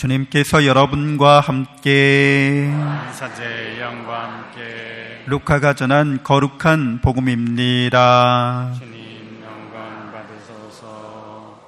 주님께서 여러분과 함께 사제 영과 함께 루카가 전한 거룩한 복음입니다. 주님 영광 받으소서.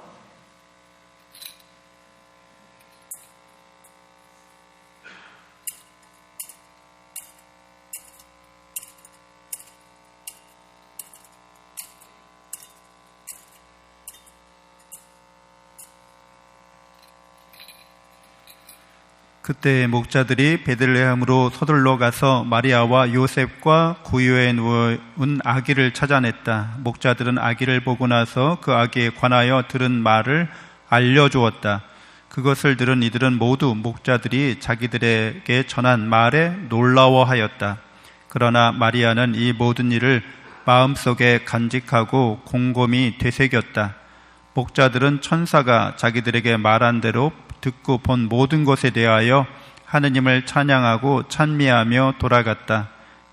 그때 목자들이 베들레헴으로 서둘러 가서 마리아와 요셉과 구유에 누운 아기를 찾아냈다. 목자들은 아기를 보고 나서 그 아기에 관하여 들은 말을 알려주었다. 그것을 들은 이들은 모두 목자들이 자기들에게 전한 말에 놀라워하였다. 그러나 마리아는 이 모든 일을 마음속에 간직하고 곰곰이 되새겼다. 목자들은 천사가 자기들에게 말한 대로 듣고 본 모든 것에 대하여 하느님을 찬양하고 찬미하며 돌아갔다.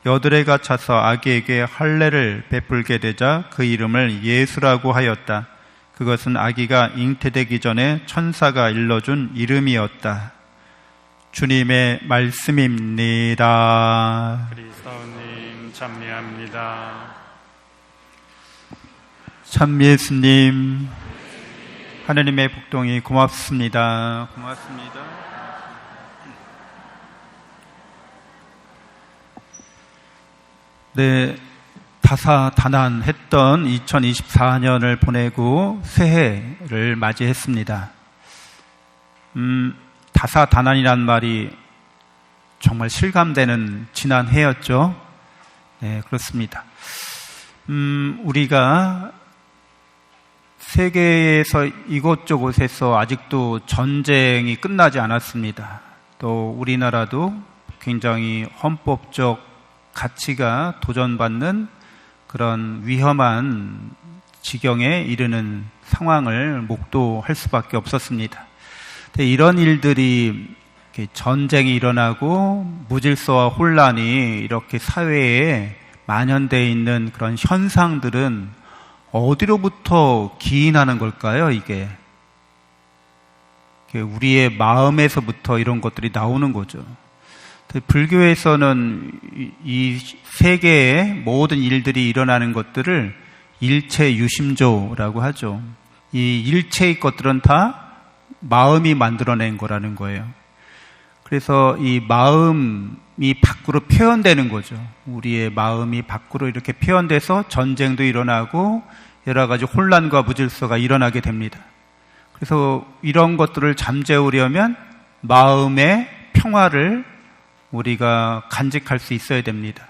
여드레가 차서 아기에게 할례를 베풀게 되자 그 이름을 예수라고 하였다. 그것은 아기가 잉태되기 전에 천사가 일러준 이름이었다. 주님의 말씀입니다. 그리스도님 찬미합니다. 참 예수님, 하느님의 복동이 고맙습니다. 고맙습니다. 네, 다사다난했던 2024년을 보내고 새해를 맞이했습니다. 다사다난이란 말이 정말 실감되는 지난 해였죠. 네, 그렇습니다. 우리가 세계에서 이곳저곳에서 아직도 전쟁이 끝나지 않았습니다. 또 우리나라도 굉장히 헌법적 가치가 도전받는 그런 위험한 지경에 이르는 상황을 목도할 수밖에 없었습니다. 이런 일들이 전쟁이 일어나고 무질서와 혼란이 이렇게 사회에 만연되어 있는 그런 현상들은 어디로부터 기인하는 걸까요, 이게? 우리의 마음에서부터 이런 것들이 나오는 거죠. 불교에서는 이 세계의 모든 일들이 일어나는 것들을 일체유심조라고 하죠. 이 일체의 것들은 다 마음이 만들어낸 거라는 거예요. 그래서 이 마음이 밖으로 표현되는 거죠. 우리의 마음이 밖으로 이렇게 표현돼서 전쟁도 일어나고 여러 가지 혼란과 무질서가 일어나게 됩니다. 그래서 이런 것들을 잠재우려면 마음의 평화를 우리가 간직할 수 있어야 됩니다.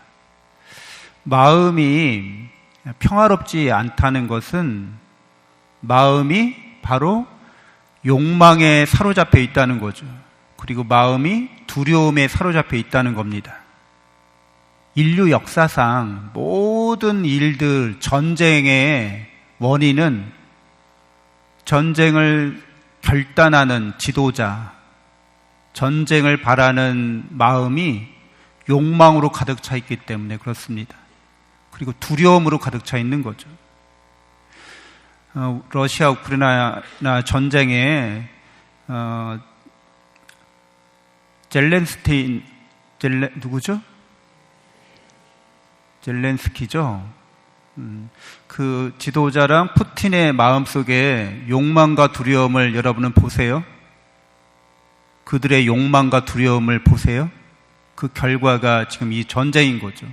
마음이 평화롭지 않다는 것은 마음이 바로 욕망에 사로잡혀 있다는 거죠. 그리고 마음이 두려움에 사로잡혀 있다는 겁니다. 인류 역사상 모든 일들, 전쟁의 원인은 전쟁을 결단하는 지도자, 전쟁을 바라는 마음이 욕망으로 가득 차 있기 때문에 그렇습니다. 그리고 두려움으로 가득 차 있는 거죠. 러시아 우크라이나 전쟁에 누구죠? 젤렌스키죠. 그 지도자랑 푸틴의 마음속에 욕망과 두려움을 여러분은 보세요. 그들의 욕망과 두려움을 보세요. 그 결과가 지금 이 전쟁인 거죠.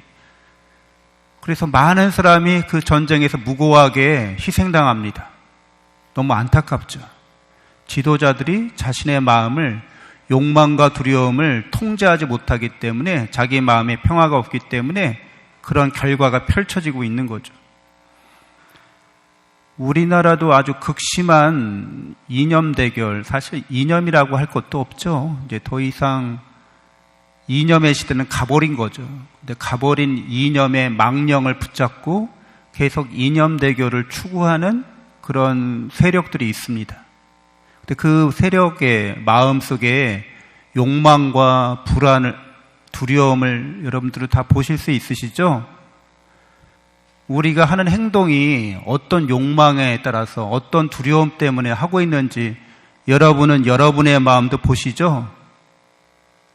그래서 많은 사람이 그 전쟁에서 무고하게 희생당합니다. 너무 안타깝죠. 지도자들이 자신의 마음을 욕망과 두려움을 통제하지 못하기 때문에 자기 마음에 평화가 없기 때문에 그런 결과가 펼쳐지고 있는 거죠. 우리나라도 아주 극심한 이념 대결, 사실 이념이라고 할 것도 없죠. 이제 더 이상 이념의 시대는 가버린 거죠. 근데 가버린 이념의 망령을 붙잡고 계속 이념 대결을 추구하는 그런 세력들이 있습니다. 근데 그 세력의 마음속에 욕망과 불안을, 두려움을 여러분들은 다 보실 수 있으시죠? 우리가 하는 행동이 어떤 욕망에 따라서 어떤 두려움 때문에 하고 있는지 여러분은 여러분의 마음도 보시죠?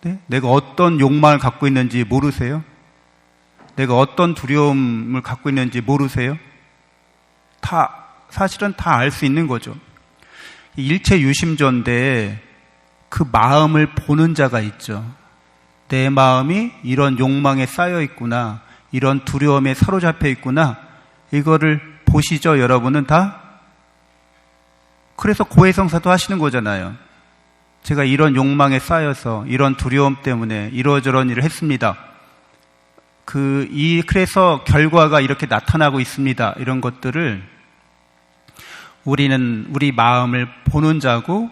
네? 내가 어떤 욕망을 갖고 있는지 모르세요? 내가 어떤 두려움을 갖고 있는지 모르세요? 사실은 다 알 수 있는 거죠. 일체 유심조인데 그 마음을 보는 자가 있죠. 내 마음이 이런 욕망에 쌓여 있구나, 이런 두려움에 사로잡혀 있구나, 이거를 보시죠, 여러분은 다? 그래서 고해성사도 하시는 거잖아요. 제가 이런 욕망에 쌓여서 이런 두려움 때문에 이러저런 일을 했습니다. 그래서 결과가 이렇게 나타나고 있습니다. 이런 것들을 우리는 우리 마음을 보는 자고,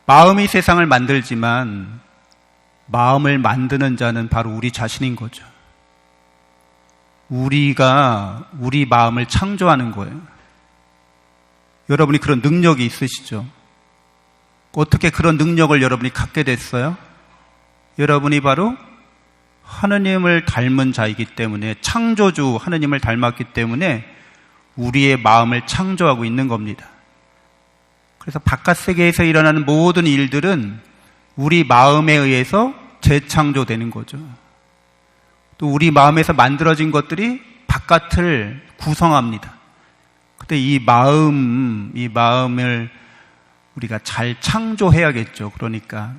마음이 세상을 만들지만 마음을 만드는 자는 바로 우리 자신인 거죠. 우리가 우리 마음을 창조하는 거예요. 여러분이 그런 능력이 있으시죠? 어떻게 그런 능력을 여러분이 갖게 됐어요? 여러분이 바로 하느님을 닮은 자이기 때문에, 창조주 하느님을 닮았기 때문에 우리의 마음을 창조하고 있는 겁니다. 그래서 바깥 세계에서 일어나는 모든 일들은 우리 마음에 의해서 재창조되는 거죠. 또 우리 마음에서 만들어진 것들이 바깥을 구성합니다. 근데 이 마음을 우리가 잘 창조해야겠죠. 그러니까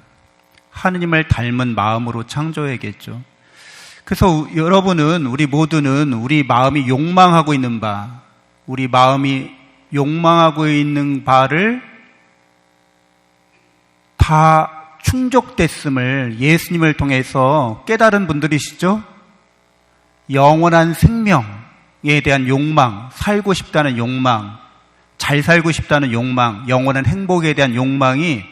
하느님을 닮은 마음으로 창조해야겠죠. 그래서 여러분은, 우리 모두는 우리 마음이 욕망하고 있는 바, 우리 마음이 욕망하고 있는 바를 다 충족됐음을 예수님을 통해서 깨달은 분들이시죠? 영원한 생명에 대한 욕망, 살고 싶다는 욕망, 잘 살고 싶다는 욕망, 영원한 행복에 대한 욕망이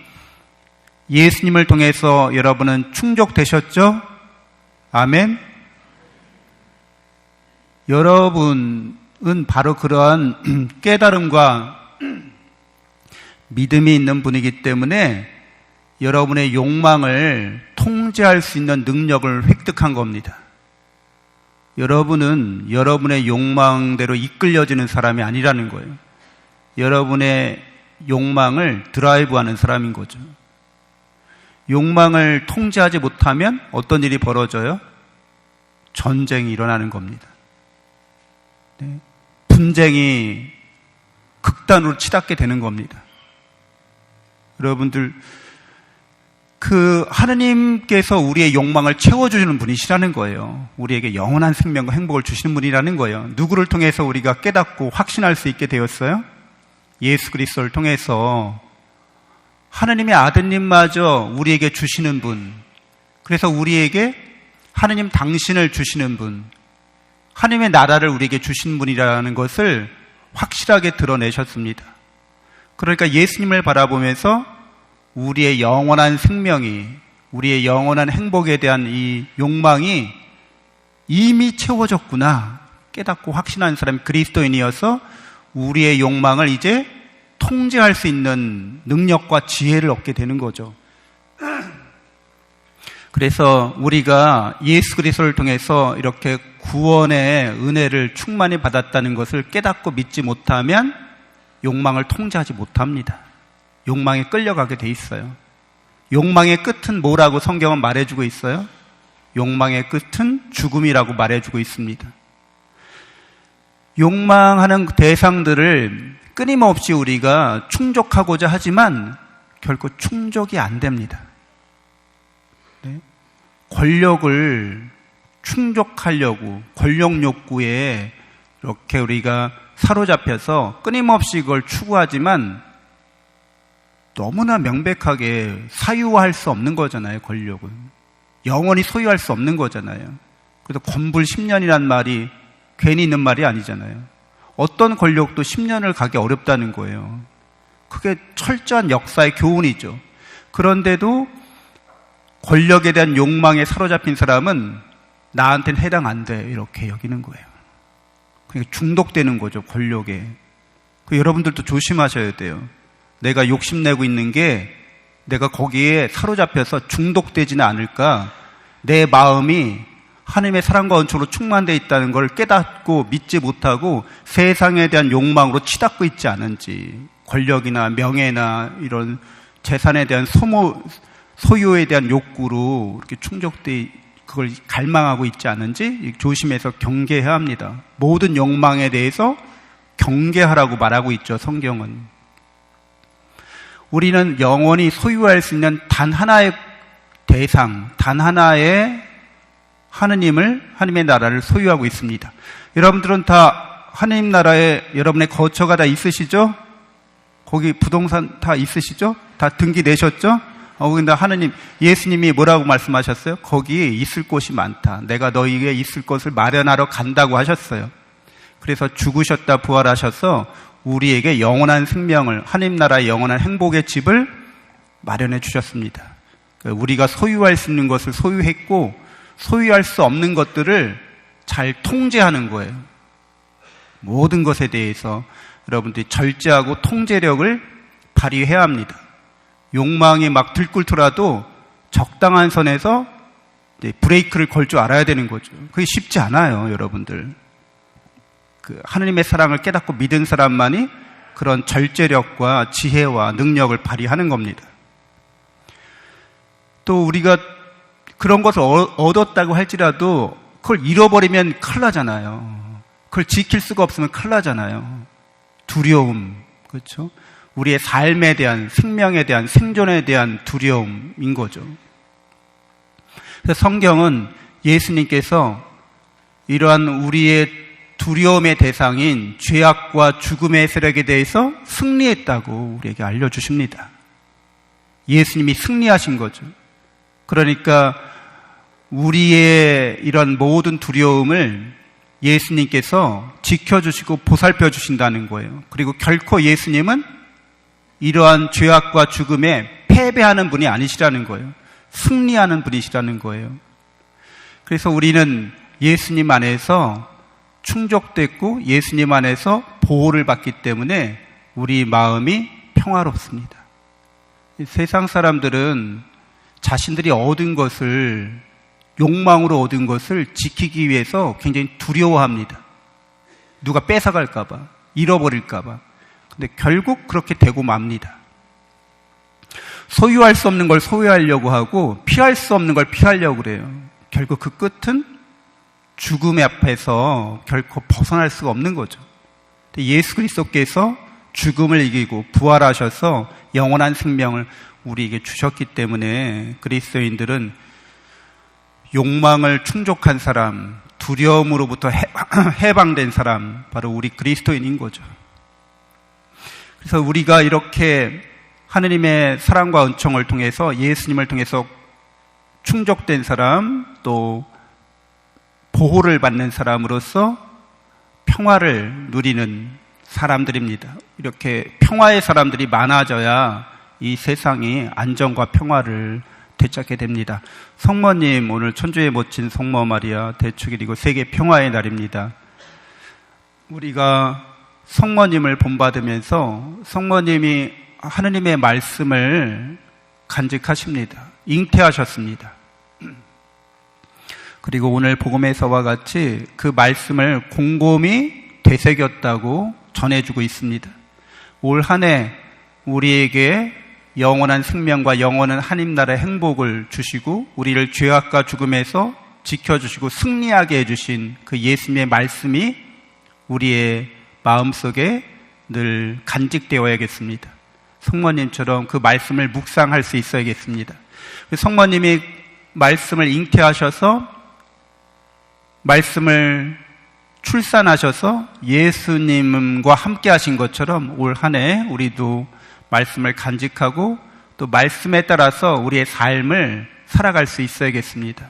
예수님을 통해서 여러분은 충족되셨죠? 아멘? 여러분은 바로 그러한 깨달음과 믿음이 있는 분이기 때문에 여러분의 욕망을 통제할 수 있는 능력을 획득한 겁니다. 여러분은 여러분의 욕망대로 이끌려지는 사람이 아니라는 거예요. 여러분의 욕망을 드라이브하는 사람인 거죠. 욕망을 통제하지 못하면 어떤 일이 벌어져요? 전쟁이 일어나는 겁니다. 네. 분쟁이 극단으로 치닫게 되는 겁니다. 여러분들, 하느님께서 우리의 욕망을 채워주시는 분이시라는 거예요. 우리에게 영원한 생명과 행복을 주시는 분이라는 거예요. 누구를 통해서 우리가 깨닫고 확신할 수 있게 되었어요? 예수 그리스도를 통해서. 하느님의 아드님마저 우리에게 주시는 분, 그래서 우리에게 하느님 당신을 주시는 분, 하느님의 나라를 우리에게 주신 분이라는 것을 확실하게 드러내셨습니다. 그러니까 예수님을 바라보면서 우리의 영원한 생명이, 우리의 영원한 행복에 대한 이 욕망이 이미 채워졌구나 깨닫고 확신한 사람이 그리스도인이어서 우리의 욕망을 이제 통제할 수 있는 능력과 지혜를 얻게 되는 거죠. 그래서 우리가 예수 그리스도를 통해서 이렇게 구원의 은혜를 충만히 받았다는 것을 깨닫고 믿지 못하면 욕망을 통제하지 못합니다. 욕망에 끌려가게 돼 있어요. 욕망의 끝은 뭐라고 성경은 말해주고 있어요? 욕망의 끝은 죽음이라고 말해주고 있습니다. 욕망하는 대상들을 끊임없이 우리가 충족하고자 하지만 결코 충족이 안 됩니다. 네? 권력을 충족하려고 권력 욕구에 이렇게 우리가 사로잡혀서 끊임없이 그걸 추구하지만 너무나 명백하게 사유화할 수 없는 거잖아요. 권력은 영원히 소유할 수 없는 거잖아요. 그래서 권불 10년이란 말이 괜히 있는 말이 아니잖아요. 어떤 권력도 10년을 가기 어렵다는 거예요. 그게 철저한 역사의 교훈이죠. 그런데도 권력에 대한 욕망에 사로잡힌 사람은 나한테는 해당 안 돼 이렇게 여기는 거예요. 그러니까 중독되는 거죠. 권력에. 여러분들도 조심하셔야 돼요. 내가 욕심내고 있는 게 내가 거기에 사로잡혀서 중독되지는 않을까, 내 마음이 하나님의 사랑과 은총으로 충만되어 있다는 걸 깨닫고 믿지 못하고 세상에 대한 욕망으로 치닫고 있지 않은지, 권력이나 명예나 이런 재산에 대한 소유에 대한 욕구로 이렇게 충족돼 그걸 갈망하고 있지 않은지 조심해서 경계해야 합니다. 모든 욕망에 대해서 경계하라고 말하고 있죠, 성경은. 우리는 영원히 소유할 수 있는 단 하나의 대상, 단 하나의 하나님의 나라를 소유하고 있습니다. 여러분들은 다 하나님 나라에 여러분의 거처가 다 있으시죠? 거기 부동산 다 있으시죠? 다 등기 내셨죠? 근데 하나님, 예수님이 뭐라고 말씀하셨어요? 거기에 있을 곳이 많다. 내가 너희에게 있을 곳을 마련하러 간다고 하셨어요. 그래서 죽으셨다 부활하셔서 우리에게 영원한 생명을, 하나님 나라의 영원한 행복의 집을 마련해 주셨습니다. 우리가 소유할 수 있는 것을 소유했고 소유할 수 없는 것들을 잘 통제하는 거예요. 모든 것에 대해서 여러분들이 절제하고 통제력을 발휘해야 합니다. 욕망이 막 들끓더라도 적당한 선에서 브레이크를 걸 줄 알아야 되는 거죠. 그게 쉽지 않아요, 여러분들. 하나님의 사랑을 깨닫고 믿은 사람만이 그런 절제력과 지혜와 능력을 발휘하는 겁니다. 또 우리가 그런 것을 얻었다고 할지라도 그걸 잃어버리면 큰일 나잖아요. 그걸 지킬 수가 없으면 큰일 나잖아요. 두려움, 그렇죠? 우리의 삶에 대한, 생명에 대한, 생존에 대한 두려움인 거죠. 그래서 성경은 예수님께서 이러한 우리의 두려움의 대상인 죄악과 죽음의 세력에 대해서 승리했다고 우리에게 알려주십니다. 예수님이 승리하신 거죠. 그러니까 우리의 이런 모든 두려움을 예수님께서 지켜주시고 보살펴 주신다는 거예요. 그리고 결코 예수님은 이러한 죄악과 죽음에 패배하는 분이 아니시라는 거예요. 승리하는 분이시라는 거예요. 그래서 우리는 예수님 안에서 충족됐고 예수님 안에서 보호를 받기 때문에 우리 마음이 평화롭습니다. 세상 사람들은 자신들이 얻은 것을, 욕망으로 얻은 것을 지키기 위해서 굉장히 두려워합니다. 누가 뺏어갈까봐, 잃어버릴까봐. 근데 결국 그렇게 되고 맙니다. 소유할 수 없는 걸 소유하려고 하고 피할 수 없는 걸 피하려고 그래요. 결국 그 끝은 죽음 앞에서 결코 벗어날 수가 없는 거죠. 예수 그리스도께서 죽음을 이기고 부활하셔서 영원한 생명을 우리에게 주셨기 때문에 그리스도인들은 욕망을 충족한 사람, 두려움으로부터 해방된 사람, 바로 우리 그리스도인인 거죠. 그래서 우리가 이렇게 하느님의 사랑과 은총을 통해서, 예수님을 통해서 충족된 사람, 또 보호를 받는 사람으로서 평화를 누리는 사람들입니다. 이렇게 평화의 사람들이 많아져야 이 세상이 안정과 평화를 되찾게 됩니다. 성모님, 오늘 천주의 멋진 성모 마리아 대축일이고 세계 평화의 날입니다. 우리가 성모님을 본받으면서 성모님이 하느님의 말씀을 간직하십니다. 잉태하셨습니다. 그리고 오늘 복음에서와 같이 그 말씀을 곰곰이 되새겼다고 전해주고 있습니다. 올 한 해 우리에게 영원한 생명과 영원한 하나님 나라의 행복을 주시고 우리를 죄악과 죽음에서 지켜주시고 승리하게 해주신 그 예수님의 말씀이 우리의 마음속에 늘 간직되어야겠습니다. 성모님처럼 그 말씀을 묵상할 수 있어야겠습니다. 성모님이 말씀을 잉태하셔서 말씀을 출산하셔서 예수님과 함께 하신 것처럼 올 한 해 우리도 말씀을 간직하고 또 말씀에 따라서 우리의 삶을 살아갈 수 있어야겠습니다.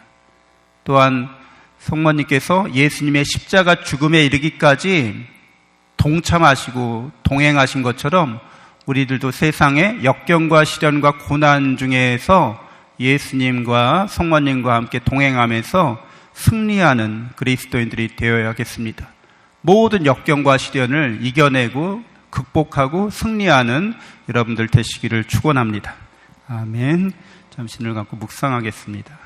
또한 성모님께서 예수님의 십자가 죽음에 이르기까지 동참하시고 동행하신 것처럼 우리들도 세상의 역경과 시련과 고난 중에서 예수님과 성모님과 함께 동행하면서 승리하는 그리스도인들이 되어야겠습니다. 모든 역경과 시련을 이겨내고 극복하고 승리하는 여러분들 되시기를 축원합니다. 아멘. 잠시 눈을 감고 묵상하겠습니다.